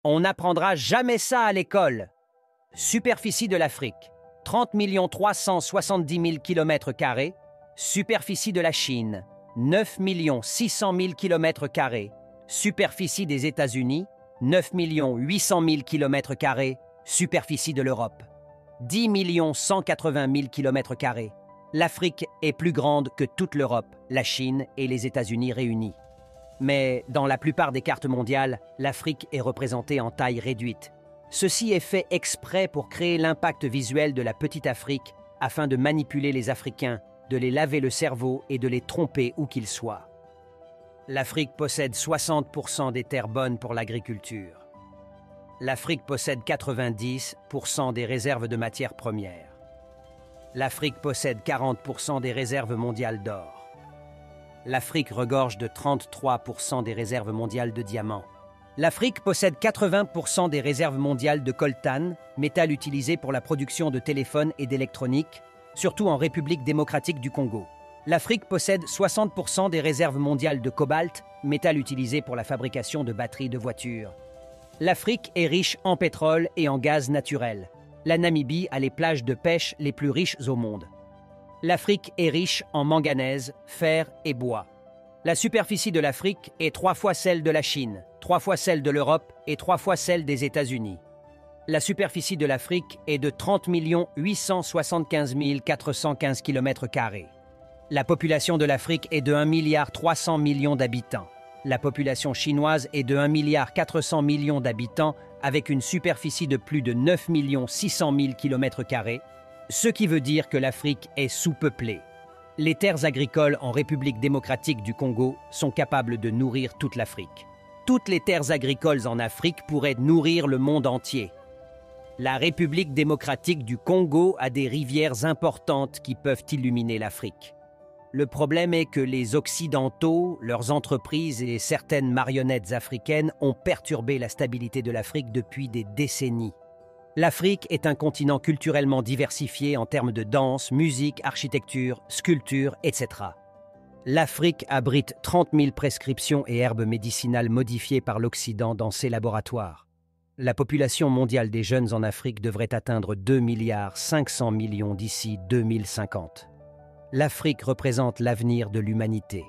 On n'apprendra jamais ça à l'école. Superficie de l'Afrique, 30 370 000 km². Superficie de la Chine, 9 600 000 km². Superficie des États-Unis, 9 800 000 km². Superficie de l'Europe, 10 180 000 km². L'Afrique est plus grande que toute l'Europe, la Chine et les États-Unis réunis. Mais dans la plupart des cartes mondiales, l'Afrique est représentée en taille réduite. Ceci est fait exprès pour créer l'impact visuel de la petite Afrique afin de manipuler les Africains, de les laver le cerveau et de les tromper où qu'ils soient. L'Afrique possède 60% des terres bonnes pour l'agriculture. L'Afrique possède 90% des réserves de matières premières. L'Afrique possède 40% des réserves mondiales d'or. L'Afrique regorge de 33% des réserves mondiales de diamants. L'Afrique possède 80% des réserves mondiales de coltan, métal utilisé pour la production de téléphones et d'électronique, surtout en République démocratique du Congo. L'Afrique possède 60% des réserves mondiales de cobalt, métal utilisé pour la fabrication de batteries de voitures. L'Afrique est riche en pétrole et en gaz naturel. La Namibie a les plages de pêche les plus riches au monde. L'Afrique est riche en manganèse, fer et bois. La superficie de l'Afrique est 3 fois celle de la Chine, 3 fois celle de l'Europe et 3 fois celle des États-Unis. La superficie de l'Afrique est de 30 875 415 km². La population de l'Afrique est de 1,3 milliard d'habitants. La population chinoise est de 1,4 milliard d'habitants avec une superficie de plus de 9 600 000 km², ce qui veut dire que l'Afrique est sous-peuplée. Les terres agricoles en République démocratique du Congo sont capables de nourrir toute l'Afrique. Toutes les terres agricoles en Afrique pourraient nourrir le monde entier. La République démocratique du Congo a des rivières importantes qui peuvent illuminer l'Afrique. Le problème est que les Occidentaux, leurs entreprises et certaines marionnettes africaines ont perturbé la stabilité de l'Afrique depuis des décennies. L'Afrique est un continent culturellement diversifié en termes de danse, musique, architecture, sculpture, etc. L'Afrique abrite 30 000 prescriptions et herbes médicinales modifiées par l'Occident dans ses laboratoires. La population mondiale des jeunes en Afrique devrait atteindre 2,5 milliards d'ici 2050. L'Afrique représente l'avenir de l'humanité.